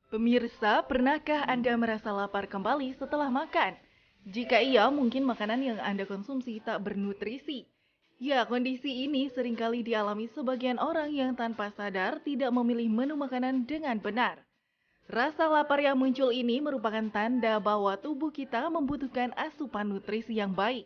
Pemirsa, pernahkah Anda merasa lapar kembali setelah makan? Jika iya, mungkin makanan yang Anda konsumsi tak bernutrisi. Ya, kondisi ini seringkali dialami sebagian orang yang tanpa sadar tidak memilih menu makanan dengan benar. Rasa lapar yang muncul ini merupakan tanda bahwa tubuh kita membutuhkan asupan nutrisi yang baik.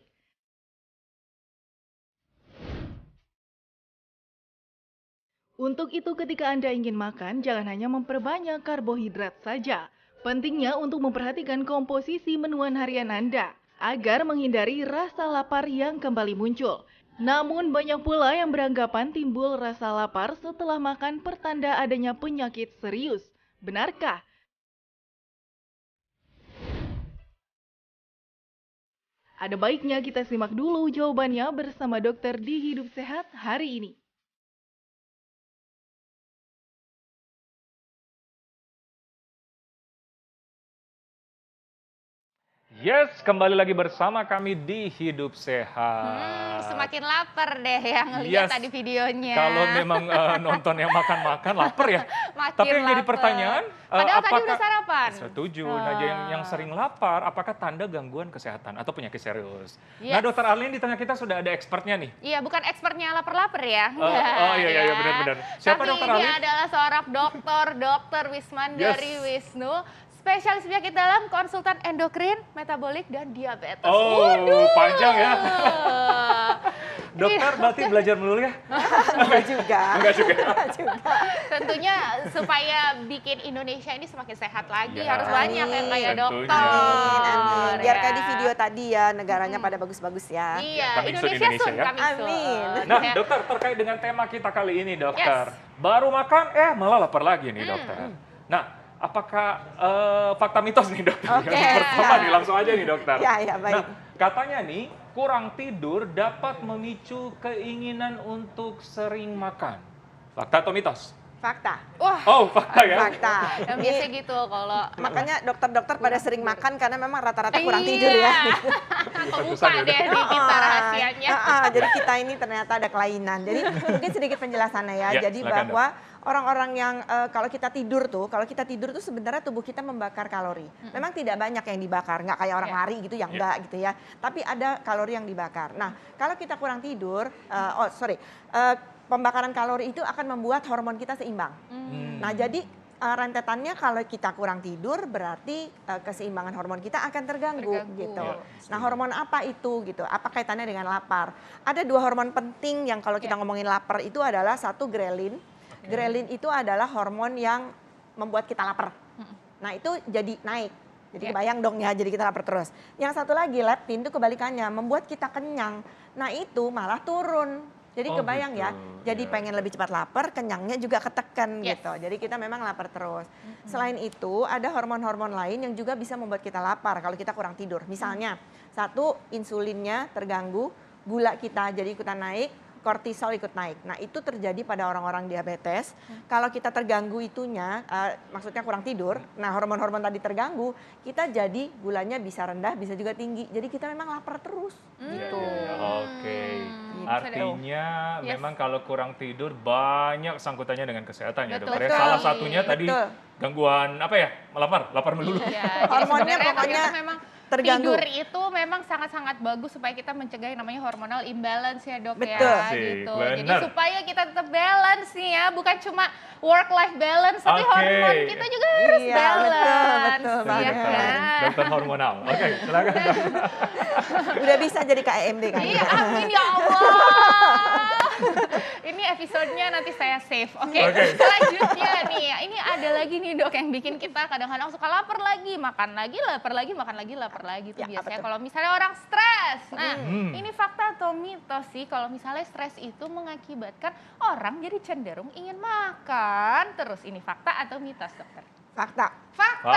Untuk itu ketika Anda ingin makan, jangan hanya memperbanyak karbohidrat saja. Pentingnya untuk memperhatikan komposisi menuan harian Anda, agar menghindari rasa lapar yang kembali muncul. Namun banyak pula yang beranggapan timbul rasa lapar setelah makan pertanda adanya penyakit serius. Benarkah? Ada baiknya kita simak dulu jawabannya bersama dokter di Hidup Sehat hari ini. Yes, kembali lagi bersama kami di Hidup Sehat. Semakin lapar deh yang ngeliat Yes, tadi videonya. kalau memang nonton yang makan-makan lapar ya. Makin Tapi yang jadi lapar. pertanyaan, Padahal tadi udah sarapan. Setuju. Nah, yang sering lapar, apakah tanda gangguan kesehatan atau penyakit serius? Yes. Nah, Dokter Arlin di tengah kita sudah ada expertnya nih. Iya, bukan expertnya lapar-lapar ya. Oh iya benar-benar. Siapa Tapi Dokter ini Arlin? adalah seorang dokter Wisman Yes. dari Wisnu. Spesialis penyakit dalam, konsultan endokrin, metabolik, dan diabetes. Oh, Waduh. panjang ya. Dokter berarti belajar melulu ya? Enggak juga. Enggak juga. Enggak juga. Tentunya supaya bikin Indonesia ini semakin sehat lagi, Ya. harus banyak yang kayak Tentunya. dokter. Amin. Biar kayak di Ya. video tadi ya, negaranya pada bagus-bagus ya. Iya, Coming soon Indonesia Indonesia soon ya. coming soon. Amin. Nah, Ya. dokter terkait dengan tema kita kali ini, dokter. Baru makan, malah lapar lagi nih, dokter. Nah, apakah fakta mitos nih, dokter? Oke. Yang pertama nih, langsung aja nih, dokter. Ya, baik. Nah, katanya nih, kurang tidur dapat memicu keinginan untuk sering makan. Fakta atau mitos? Fakta. Wah, Oh, fakta ya? Fakta. yang biasa gitu kalau Makanya dokter-dokter pada sering makan karena memang rata-rata kurang Iya. tidur ya. Kebuka deh di kita rahasianya. Jadi kita ini ternyata ada kelainan. Jadi mungkin sedikit penjelasannya ya. Ya, Jadi silakan, bahwa orang-orang yang kalau kita tidur tuh sebenarnya tubuh kita membakar kalori. Memang tidak banyak yang dibakar, nggak kayak orang Ya. lari gitu yang enggak gitu ya. Tapi ada kalori yang dibakar. Nah, kalau kita kurang tidur, pembakaran kalori itu akan membuat hormon kita seimbang. Nah, jadi rentetannya kalau kita kurang tidur berarti keseimbangan hormon kita akan terganggu. Gitu. Ya, Nah, hormon apa itu gitu? Apa kaitannya dengan lapar? Ada dua hormon penting yang kalau kita ngomongin lapar itu adalah satu grelin. Grelin itu adalah hormon yang membuat kita lapar. Nah, itu jadi naik. Jadi kebayang dong ya, jadi kita lapar terus. Yang satu lagi leptin itu kebalikannya, membuat kita kenyang. Nah, itu malah turun. Jadi Oh, kebayang gitu. ya, jadi Ya. pengen lebih cepat lapar, kenyangnya juga ketekan Yes. gitu. Jadi kita memang lapar terus. Selain itu ada hormon-hormon lain yang juga bisa membuat kita lapar kalau kita kurang tidur. Misalnya, satu insulinnya terganggu, gula kita jadi ikutan naik, kortisol ikut naik. Nah, itu terjadi pada orang-orang diabetes. Kalau kita terganggu itunya, maksudnya kurang tidur, nah hormon-hormon tadi terganggu, kita jadi gulanya bisa rendah, bisa juga tinggi. Jadi kita memang lapar terus gitu. Oke. Gitu. Artinya Yes. memang kalau kurang tidur banyak sangkutannya dengan kesehatan ya, Betul dokter. Ya, sekali. salah satunya tadi Betul. gangguan apa ya? Lapar melulu. Iya, jadi Hormonnya sebenarnya pokoknya ternyata memang terganggu. tidur itu memang sangat-sangat bagus supaya kita mencegah yang namanya hormonal imbalance ya dok Betul. ya Asik, gitu. Jadi benar. supaya kita tetap balance nih ya, bukan cuma work life balance tapi Oke. hormon kita juga harus Iya, balance. betul ya banget. kan? Dokter hormonal. Oke, silakan. Dok. Udah bisa jadi KMD kan? Iya, amin ya Allah. Ini episodenya nanti saya save. Oke, Oke. selanjutnya nih, ini ada lagi nih dok yang bikin kita kadang-kadang suka lapar lagi, makan lagi, lapar lagi, makan lagi, lapar lagi. Itu Ya, biasanya betul. kalau misalnya orang stres. Nah, Hmm. ini fakta atau mitos sih kalau misalnya stres itu mengakibatkan orang jadi cenderung ingin makan terus. Ini fakta atau mitos dokter? Fakta. Fakta.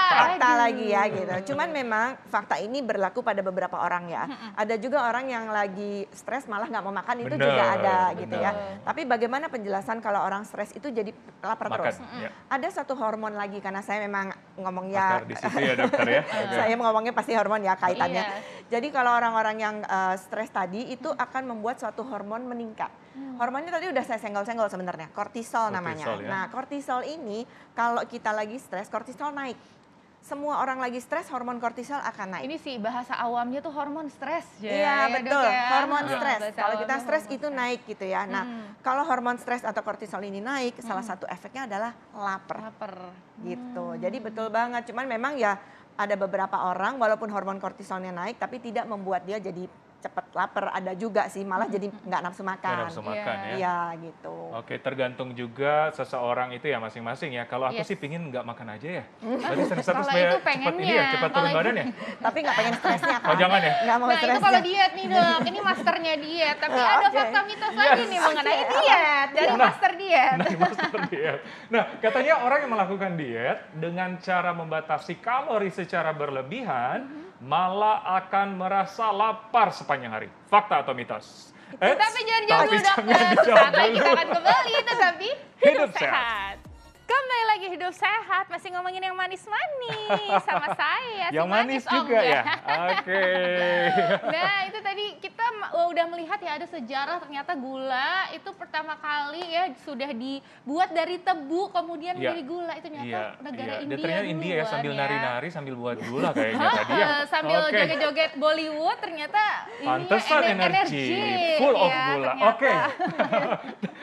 Fakta Aduh. lagi ya gitu. Cuman memang fakta ini berlaku pada beberapa orang ya. Ada juga orang yang lagi stres malah nggak mau makan itu Bener, juga ada gitu ya. bener. Tapi bagaimana penjelasan kalau orang stres itu jadi lapar Makan. terus? Ya. Ada satu hormon lagi karena saya memang ngomong Akar di situ ya dokter ya. Oke. saya ngomongnya pasti hormon ya kaitannya. Iya. Jadi kalau orang-orang yang stres tadi itu akan membuat suatu hormon meningkat. Hormonnya tadi udah saya senggol-senggol sebenarnya, kortisol namanya. Kortisol ya. Nah, kortisol ini kalau kita lagi stres, kortisol naik. Semua orang lagi stres, hormon kortisol akan naik. Ini sih bahasa awamnya tuh hormon stres ya. Iya ya, betul, Dok, ya? hormon Bahasa stres. Kalau kita awamnya stres hormon itu stres. naik gitu ya. Nah, kalau hormon stres atau kortisol ini naik, salah satu efeknya adalah lapar Lapar. gitu. Jadi betul banget. Cuman memang ya ada beberapa orang walaupun hormon kortisolnya naik, tapi tidak membuat dia jadi cepat lapar. Ada juga sih, malah jadi nggak nafsu Nggak makan. nafsu makan ya. Iya gitu. Oke, tergantung juga seseorang itu ya masing-masing ya. Kalau aku Yes. sih pingin nggak makan aja ya. Berarti stres Kalau supaya itu cepat ini ya, pengennya. cepat turun Kalau badan ya. Tapi nggak pengen stresnya kan? Oh, jangan ya? Nggak mau Nah itu stresnya. kalau diet nih dok, ini masternya diet. Tapi ada Oke. fakta mitos Yes. lagi nih mengenai diet dari Nah. master diet. Nah, master diet. Nah, katanya orang yang melakukan diet dengan cara membatasi kalori secara berlebihan malah akan merasa lapar sepanjang hari. Fakta atau mitos? Tapi jangan jauh dulu jangan dokter. dijawab Karena kita dulu. akan kembali tetapi Hidup hidup sehat. sehat. Kembali lagi hidup sehat, masih ngomongin yang manis-manis sama saya. si Yang manis oh juga ya? enggak. Oke. Nah itu tadi kita udah melihat ya ada sejarah ternyata gula itu pertama kali ya sudah dibuat dari tebu kemudian Iya. menjadi gula itu ternyata negara Dan India ternyata India ya duluan sambil ya. nari-nari sambil buat gula kayaknya tadi ya. Sambil Oke. joget-joget Bollywood ternyata Pantesan ininya energi, full of ya, gula. ternyata. Oke.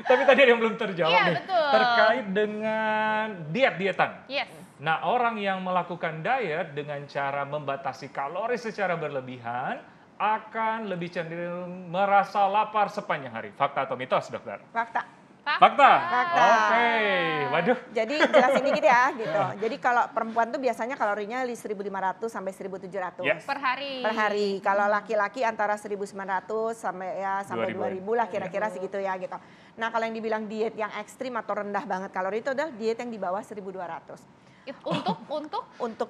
Tapi tadi ada yang belum terjawab Iya, nih. betul. Terkait dengan diet-dietan. Yes. Nah, orang yang melakukan diet dengan cara membatasi kalori secara berlebihan akan lebih cenderung merasa lapar sepanjang hari. Fakta atau mitos, dokter? Fakta. Fakta. Fakta. Oke. Waduh. Jadi jelasin dikit ya gitu. Jadi kalau perempuan tuh biasanya kalorinya 1.500 sampai 1.700 Yes. Per hari. per hari. Kalau laki-laki antara 1.900 sampai 2.000. 2.000 lah kira-kira segitu ya gitu. Nah, kalau yang dibilang diet yang ekstrim atau rendah banget kalori itu adalah diet yang di bawah 1.200. Untuk Untuk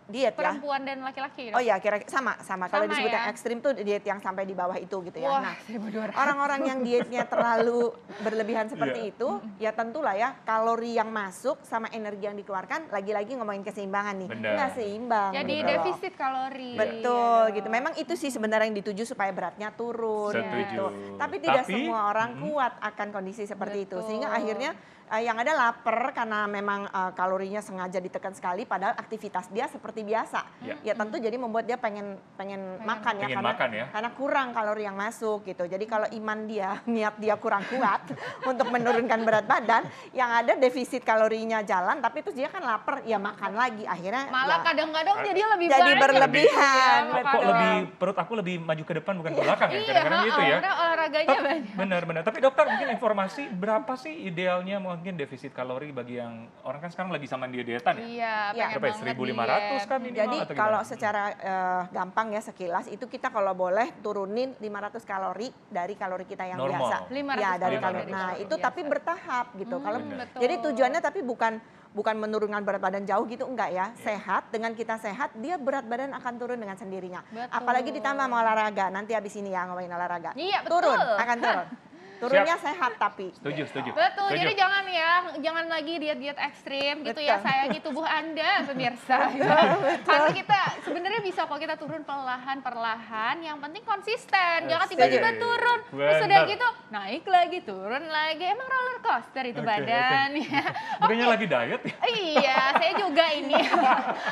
diet ya. perempuan dan laki-laki. Oh iya, kira sama. Kalau Sama disebut ya? yang ekstrim tuh diet yang sampai di bawah itu gitu ya. Wah, Nah, 1.200. orang-orang yang dietnya terlalu berlebihan seperti Iya. itu, ya tentulah ya kalori yang masuk sama energi yang dikeluarkan, lagi-lagi ngomongin keseimbangan nih, Benar. nggak seimbang. Jadi gitu loh. defisit kalori. Betul Iya gitu. dong. Memang itu sih sebenarnya yang dituju supaya beratnya turun. Setuju. Gitu. Tapi tidak Tapi, semua orang kuat akan kondisi seperti itu, Betul. sehingga akhirnya yang ada lapar karena memang kalorinya sengaja ditekan sekali, padahal aktivitas dia seperti biasa. Ya. Ya tentu jadi membuat dia pengen makan ya, Pengen karena makan ya. karena kurang kalori yang masuk gitu. Jadi kalau iman dia, niat dia kurang kuat untuk menurunkan berat badan, yang ada defisit kalorinya jalan, tapi terus dia kan lapar, ya makan lagi. Akhirnya Malah ya, kadang-kadang jadi lebih jadi banyak. berlebihan. Iya, Kok makanan. lebih perut aku lebih maju ke depan bukan ke belakang ya? Iya, Kadang-kadang gitu ya. karena olahraganya banyak. Benar-benar. Tapi dokter mungkin informasi berapa sih idealnya mungkin defisit kalori bagi yang orang kan sekarang lagi sama dietan ya? Iya, Iya. pengen Berapa ya? banget 1.500 diet. kan minimal Jadi atau kalau gimana? secara gampang ya sekilas itu kita kalau boleh turunin 500 kalori dari kalori kita yang Normal. biasa. 500 Ya dari kalori kalori. dari Nah, kalori itu tapi biasa. bertahap gitu. Kalau Benar. Betul. jadi tujuannya tapi bukan menurunkan berat badan jauh gitu enggak ya. Sehat, dengan kita sehat dia berat badan akan turun dengan sendirinya. Betul. Apalagi ditambah sama olahraga. Nanti habis ini ya ngomongin olahraga. Iya, betul. Turun, akan turun. Turunnya sehat tapi. Setuju. Betul, Setuju. jadi jangan lagi diet-diet ekstrim gitu ya, Betul. sayangi tubuh Anda pemirsa. Karena kita sebenarnya bisa kok kita turun perlahan, yang penting konsisten. Jangan tiba-tiba Setuju. turun, terus udah Benar. gitu naik lagi, turun lagi. Emang roller coaster itu Oke, badan ya. Bukannya lagi diet ya? Iya, saya juga ini.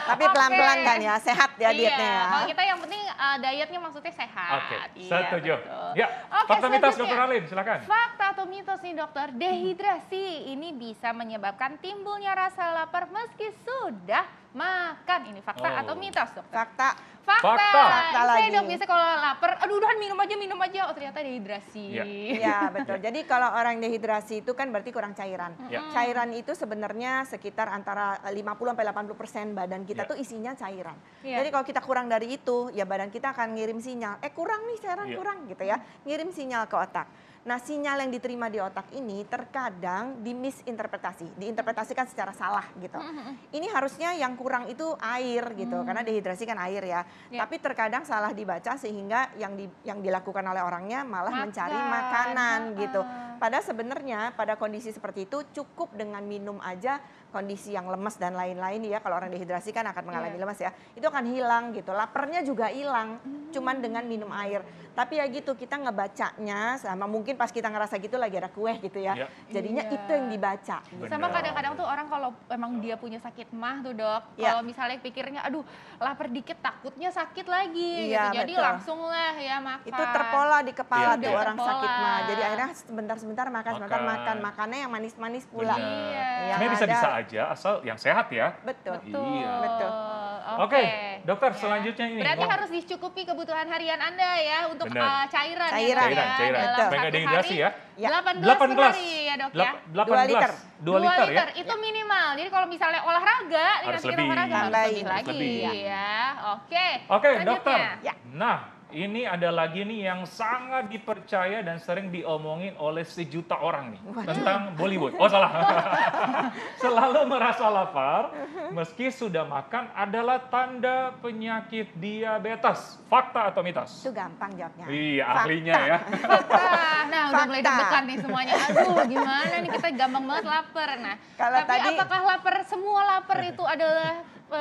Tapi Oke. pelan-pelan kan ya, sehat ya dietnya Iya, ya. kalau kita yang penting dietnya maksudnya sehat. Oke, Iya, setuju. betul. Ya, Oke, fakta mitos selanjutnya. dokter Alin, silakan. Fakta atau mitos nih dokter, dehidrasi ini bisa menyebabkan timbulnya rasa lapar meski sudah makan. Ini fakta Oh. atau mitos dokter? Fakta. Fakta. Fakta Saya lagi. dok biasa kalau lapar, aduh udahan minum aja. Oh ternyata dehidrasi. Iya. Ya betul. Jadi kalau orang dehidrasi itu kan berarti kurang cairan. Ya. Cairan itu sebenarnya sekitar antara 50-80% badan kita Ya. tuh isinya cairan. Iya. Jadi kalau kita kurang dari itu, ya badan kita akan ngirim sinyal. Kurang nih cairan Ya. kurang gitu ya. Ngirim sinyal ke otak. Nah sinyal yang diterima di otak ini terkadang diinterpretasikan secara salah gitu. Ini harusnya yang kurang itu air gitu, karena dehidrasi kan air ya. Ya. Tapi terkadang salah dibaca sehingga yang dilakukan oleh orangnya malah mencari makanan gitu. Padahal sebenarnya pada kondisi seperti itu cukup dengan minum aja kondisi yang lemes dan lain-lain ya. Kalau orang dehidrasi kan akan mengalami lemes ya. Itu akan hilang gitu. Laparnya juga hilang. Cuman dengan minum air. Tapi ya gitu kita ngebacanya sama mungkin pas kita ngerasa gitu lagi ada kue gitu ya. Iya. Jadinya Iya. itu yang dibaca. Gitu. Sama kadang-kadang tuh orang kalau emang dia punya sakit mah tuh dok, Iya. kalau misalnya pikirnya aduh lapar dikit takutnya sakit lagi Iya, gitu, jadi betul. langsung lah ya makan. Itu terpola di kepala Iya, tuh iya. orang Terpola. sakit mah. Jadi akhirnya sebentar-sebentar makan, sebentar Makan. makan. Makannya yang manis-manis pula. Benar. Iya. Yang Sebenarnya bisa-bisa ada- aja asal yang sehat ya. Betul. Betul. Iya. Betul. Oke, dokter, selanjutnya ini. Berarti Wah. harus dicukupi kebutuhan harian Anda ya untuk Benar. cairan. Cairan. Ya, dok, Cairan. ya. Betul. Dalam Supaya nggak satu dehidrasi hari, ya. Ya. 18 per 18 hari ya dok ya. 18 liter. 2 liter ya. Itu minimal. Jadi kalau misalnya olahraga, nih Harus nanti kita lebih. olahraga harus Tambahin. lebih Harus lagi lebih. ya. Oke. Oke, Selanjutnya. dokter. Ya. Nah, ini ada lagi nih yang sangat dipercaya dan sering diomongin oleh sejuta orang nih tentang Bollywood. Oh salah. Selalu merasa lapar meski sudah makan adalah tanda penyakit diabetes. Fakta atau mitos? Itu gampang jawabnya. Iya, Fakta. ahlinya ya. Nah, udah mulai Fakta. deg-degan nih semuanya. Aduh, gimana nih kita gampang banget lapar. Nah, Kalau tapi tadi- apakah semua lapar itu adalah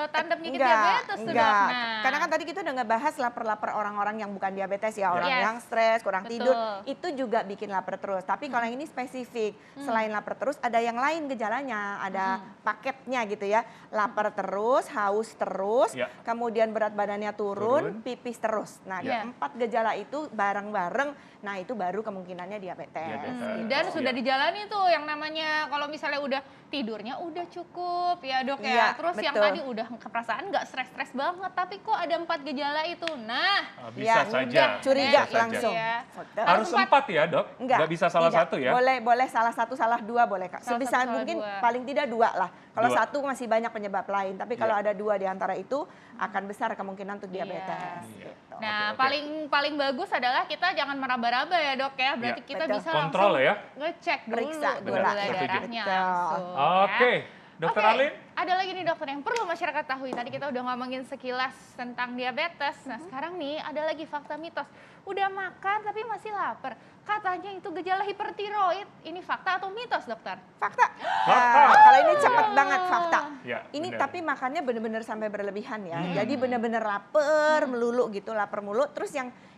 tanda penyakit diabetes tuh, Dok? enggak. Nah, Karena kan tadi kita udah ngebahas lapar-lapar orang-orang yang bukan diabetes ya, orang Yes. yang stres, kurang Betul. tidur, itu juga bikin lapar terus. Tapi kalau yang ini spesifik, selain lapar terus ada yang lain gejalanya, ada paketnya gitu ya. Lapar terus, haus terus, Ya. kemudian berat badannya turun, Turun. pipis terus. Nah, Ya. 4 gejala itu bareng-bareng, nah itu baru kemungkinannya diabetes. Diabetes. dan Iya. sudah dijalani tuh yang namanya kalau misalnya udah tidurnya udah cukup ya dok ya. Iya, Terus yang betul. tadi udah keperasaan nggak stres-stres banget, tapi kok ada 4 gejala itu. Nah, Bisa Ya, saja. curiga Bisa saja. langsung. Ya. Betul. Harus 4 ya, Dok? Enggak, Nggak bisa salah tidak. satu ya? Boleh salah satu, salah 2 boleh Kak. Salah Sebisa satu, salah mungkin 2. paling tidak 2 lah. Kalau 2. 1 masih banyak penyebab lain, tapi kalau Iya. ada 2 di antara itu akan besar kemungkinan untuk Iya. diabetes. Iya. Gitu. Nah, Oke. paling bagus adalah kita jangan meraba-raba ya dok ya. Berarti Ya. kita Betul. bisa Kontrol langsung ya. ngecek dulu Periksa gula gula. Setuju. darahnya Betul. langsung. Oke, ya. Dokter Oke, Alin? ada lagi nih dokter yang perlu masyarakat tahu. Tadi kita udah ngomongin sekilas tentang diabetes. Nah sekarang nih ada lagi fakta mitos. Udah makan tapi masih lapar. Katanya itu gejala hipertiroid. Ini fakta atau mitos dokter? Fakta. Fakta. Kalau ini cepat banget fakta. Ya, Ini benar. tapi makannya bener-bener sampai berlebihan ya. Jadi bener-bener lapar melulu gitu, lapar mulu. Terus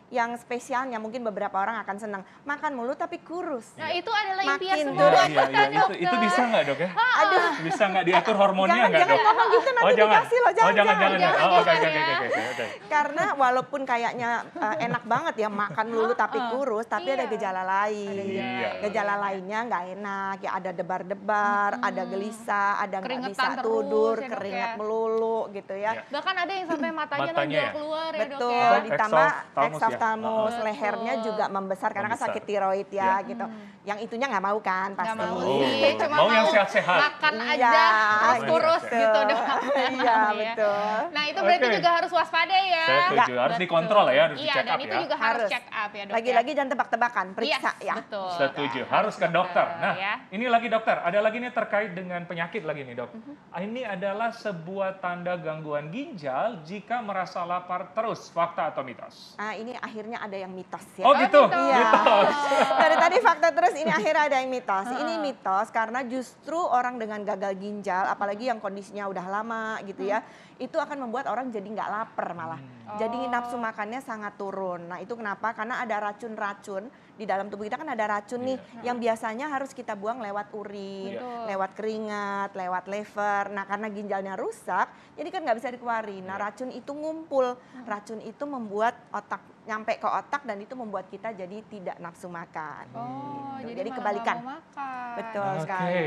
yang spesialnya mungkin beberapa orang akan senang makan mulu tapi kurus. Nah itu adalah impian Makin semua turun. Iya, wanita iya, dokter. itu bisa nggak, Dok ya? Aduh, Bisa nggak diatur hormonnya Jangan- nggak, jangan Dok? ngomong gitu, nanti dikasih loh, jangan, jangan. jangan. Oh, oke, Jangan oke, ya. oke. karena walaupun kayaknya enak banget ya makan melulu tapi kurus, tapi ada Iya. gejala lain. Iya. Gejala lainnya nggak enak, ya ada debar-debar, ada gelisah, ada nggak Keringetan bisa terus tidur, ya, Dok, keringat ya. melulu gitu ya. Iya. Bahkan ada yang sampai matanya Matanya nonjol ya? keluar ya dok Betul, ya. Apa? ditambah Exoftalmus ya? exoftalmus, Betul. lehernya juga membesar karena kan Membesar. sakit tiroid ya Iya. gitu. Yang itunya nggak mau kan pasti. Nggak mau Oh, sih, cuma mau yang sehat-sehat. makan Iya, aja terus gitu. kurus gitu dok. Iya, betul. Nah itu berarti Oke. juga harus waspada ya. Saya setuju, Ya, harus betul. dikontrol ya, harus Iya di-check dan up itu ya. juga harus Harus. check up ya dok. Lagi-lagi ya. jangan tebak-tebakan, periksa Yes, ya. Betul. Setuju, harus ke dokter. Nah, ya. ini lagi dokter, ada lagi nih terkait dengan penyakit lagi nih dok. Mhm. Ini adalah sebuah tanda gangguan ginjal jika merasa lapar terus, fakta atau mitos? Ah, ini akhirnya ada yang mitos ya. Oh gitu, mitos. Iya. mitos. Dari tadi fakta terus ini akhirnya ada yang mitos. Ini mitos karena justru orang dengan gagal ginjal, apalagi yang kondisinya udah lama gitu ya, itu akan membuat orang jadi nggak lapar malah. Jadi Oh. nafsu makannya sangat turun. Nah itu kenapa? Karena ada racun-racun di dalam tubuh kita kan ada racun nih yang biasanya harus kita buang lewat urin, Betul. lewat keringat, lewat lever. Nah karena ginjalnya rusak, jadi kan nggak bisa dikeluarin. Nah racun itu ngumpul, racun itu membuat otak nyampe ke otak dan itu membuat kita jadi tidak nafsu makan. Oh, Gitu. jadi Jadi malah kebalikan. nggak mau makan. Betul Oke. sekali.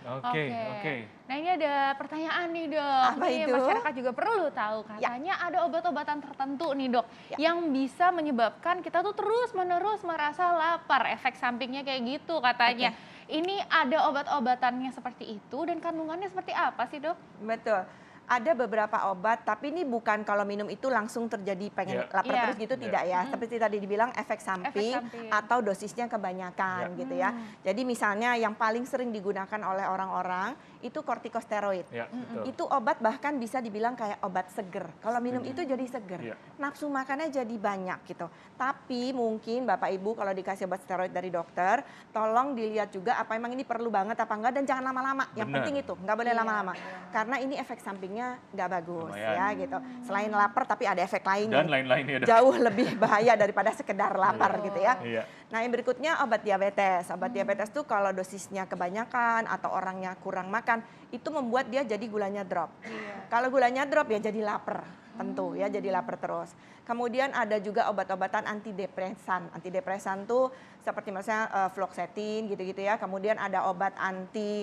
Oke, oke. Nah ini ada pertanyaan nih dok. Apa Nih, itu? masyarakat juga perlu tahu. Ya. Katanya ada obat-obatan tertentu nih dok. Ya. Yang bisa menyebabkan kita tuh terus-menerus merasa lapar. Efek sampingnya kayak gitu katanya. Ini ada obat-obatannya seperti itu dan kandungannya seperti apa sih dok? Betul. Ada beberapa obat, tapi ini bukan kalau minum itu langsung terjadi pengen Iya. lapar Iya. terus gitu, tidak ya. Seperti tadi dibilang efek samping, samping. atau dosisnya kebanyakan Iya. gitu ya. Jadi misalnya yang paling sering digunakan oleh orang-orang itu kortikosteroid. Ya, betul. Itu obat bahkan bisa dibilang kayak obat seger. Kalau minum itu jadi seger. Iya. Nafsu makannya jadi banyak gitu. Tapi mungkin Bapak Ibu kalau dikasih obat steroid dari dokter, tolong dilihat juga apa emang ini perlu banget apa enggak, dan jangan lama-lama. Yang Benar. penting itu, nggak boleh Iya, lama-lama. benar. Karena ini efek sampingnya nggak bagus Lumayan. ya gitu. Selain lapar tapi ada efek lain Dan yang lain-lainnya, Dok. jauh lebih bahaya daripada sekedar lapar Iya. gitu ya. Iya. Nah yang berikutnya obat diabetes. Obat diabetes tuh kalau dosisnya kebanyakan atau orangnya kurang makan, itu membuat dia jadi gulanya drop. Iya. Kalau gulanya drop ya jadi lapar, tentu ya jadi lapar terus. Kemudian ada juga obat-obatan antidepresan. Antidepresan tuh seperti misalnya fluoxetine gitu-gitu ya. Kemudian ada obat anti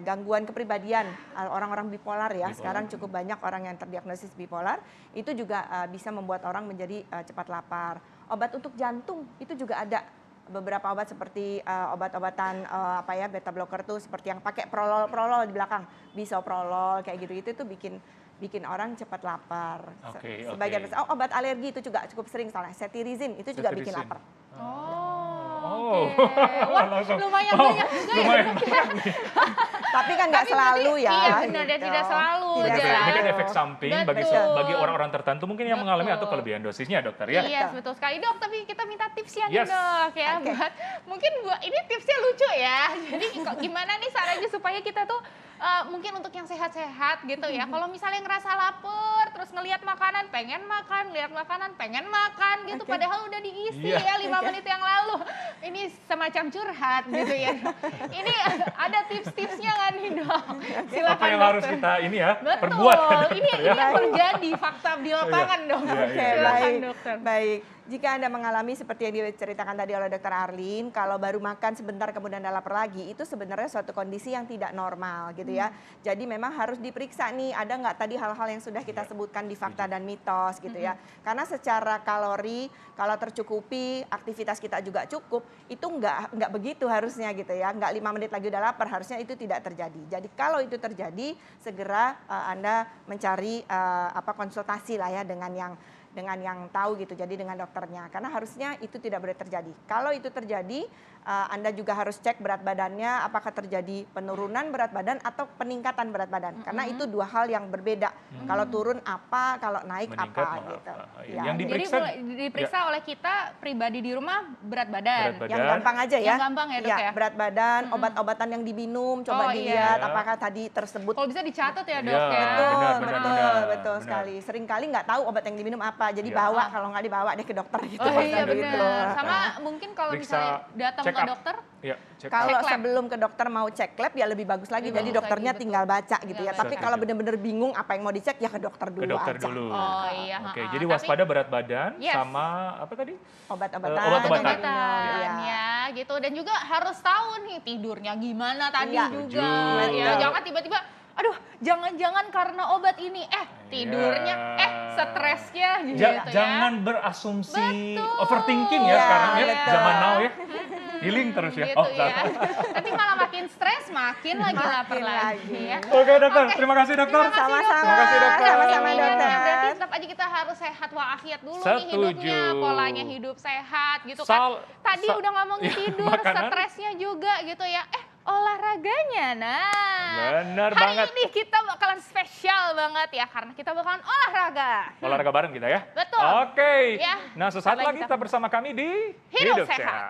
gangguan kepribadian, orang-orang bipolar ya. Bipolar. Sekarang cukup banyak orang yang terdiagnosis bipolar, itu juga bisa membuat orang menjadi cepat lapar. Obat untuk jantung itu juga ada beberapa obat seperti obat-obatan beta blocker tuh seperti yang pakai prolol di belakang, bisoprolol kayak gitu-gitu itu bikin orang cepat lapar. Oke, Sebagian oke. besar. Oh, obat alergi itu juga cukup sering soalnya cetirizine itu juga bikin Cetirizine. lapar. Oh, oke. Wah, langsung. lumayan banyak juga lumayan ya. banyak nih. Tapi kan nggak Tapi selalu berarti- ya. iya, benar, dan gitu. tidak selalu, Tidak dan- Ini kan selalu. efek samping bagi Betul. bagi orang-orang tertentu mungkin yang mengalami atau Betul. kelebihan dosisnya, dokter ya. Iya, betul sekali dok. Tapi kita minta tipsnya nih Yes. dok ya. Oke. Mungkin ini tipsnya lucu ya. Jadi gimana nih caranya supaya kita tuh mungkin untuk yang sehat-sehat gitu ya. Kalau misalnya ngerasa lapar, terus ngelihat makanan pengen makan, lihat makanan pengen makan gitu. Oke. Padahal udah diisi Iya. ya 5 menit yang lalu. Ini semacam curhat gitu ya. Ini ada tips-tipsnya nggak nih dok? Silakan Apa yang dokter. harus kita ini ya Betul. perbuat kan, dokter, Ini ya? yang terjadi fakta di lapangan dok. Iya, Oke, iya. Silakan baik. dokter. Baik. Jika Anda mengalami seperti yang diceritakan tadi oleh Dr. Arlin, kalau baru makan sebentar kemudian Anda lapar lagi, itu sebenarnya suatu kondisi yang tidak normal gitu ya. Jadi memang harus diperiksa nih, ada nggak tadi hal-hal yang sudah kita sebutkan di fakta dan mitos gitu ya. Karena secara kalori, kalau tercukupi, aktivitas kita juga cukup, itu nggak begitu harusnya gitu ya. Nggak 5 menit lagi udah lapar, harusnya itu tidak terjadi. Jadi kalau itu terjadi, segera Anda mencari konsultasi lah ya dengan yang tahu gitu, jadi dengan dokternya, karena harusnya itu tidak boleh terjadi. Kalau itu terjadi, Anda juga harus cek berat badannya, apakah terjadi penurunan berat badan atau peningkatan berat badan, karena itu dua hal yang berbeda. Kalau turun apa, kalau naik Meningkat apa malah gitu. apa. Ya, Yang Jadi diperiksa- diperiksa oleh kita pribadi di rumah berat badan. Berat badan. yang gampang aja ya. Yang gampang ya, Dok, ya? Berat badan, obat-obatan yang diminum, coba Oh, iya. dilihat Ya. apakah tadi tersebut. Kalau bisa dicatat ya dok Iya, ya. Betul, benar, betul benar. sekali. Seringkali nggak tahu obat yang diminum apa, jadi Iya. bawa, kalau nggak dibawa deh ke dokter gitu. Oh iya Gitu. benar. Sama mungkin kalau Periksa misalnya datang check ke up. dokter, Iya, check up. Kalau Cek lab. sebelum ke dokter mau cek lab ya lebih bagus lagi. Lebih Jadi bagus dokternya lagi, betul. tinggal baca gitu ya. Tinggal Tapi baca. kalau benar-benar bingung apa yang mau dicek ya ke dokter Ke dulu dokter aja. dulu. oh iya. Oke, ha-ha. jadi Tapi waspada berat badan Yes. sama apa tadi? Obat-obatan. Obat-obatan. yang diminum, ya. ya. gitu, dan juga harus tahu nih tidurnya gimana tadi Iya. juga. Setuju. Ya, jangan tiba-tiba aduh, jangan-jangan karena obat ini tidurnya stresnya gitu ya. Jangan berasumsi Betul. overthinking ya Iya, sekarang ya, betul. zaman now ya. Healing terus ya. Gitu Oh, ya. salah. Tapi malah makin stres, makin lagi lapar Makin lagi lagi. ya. Oke, dokter. Terima kasih, dokter. Terima kasih, Sama-sama. Terima kasih, dokter. Sama-sama, Intinya dokter. berarti tetap aja kita harus sehat walafiat dulu nih Setuju. hidupnya, polanya hidup sehat gitu kan. Tadi udah ngomongin ya, tidur, makanan. stresnya juga gitu ya. Olahraganya, nah. Bener Hari banget. ini kita bakalan spesial banget ya, karena kita bakalan olahraga. Olahraga bareng kita ya. Betul. Oke. Ya, Nah, sesaat sampai lagi kita- tetap bersama kami di Hidup Sehat.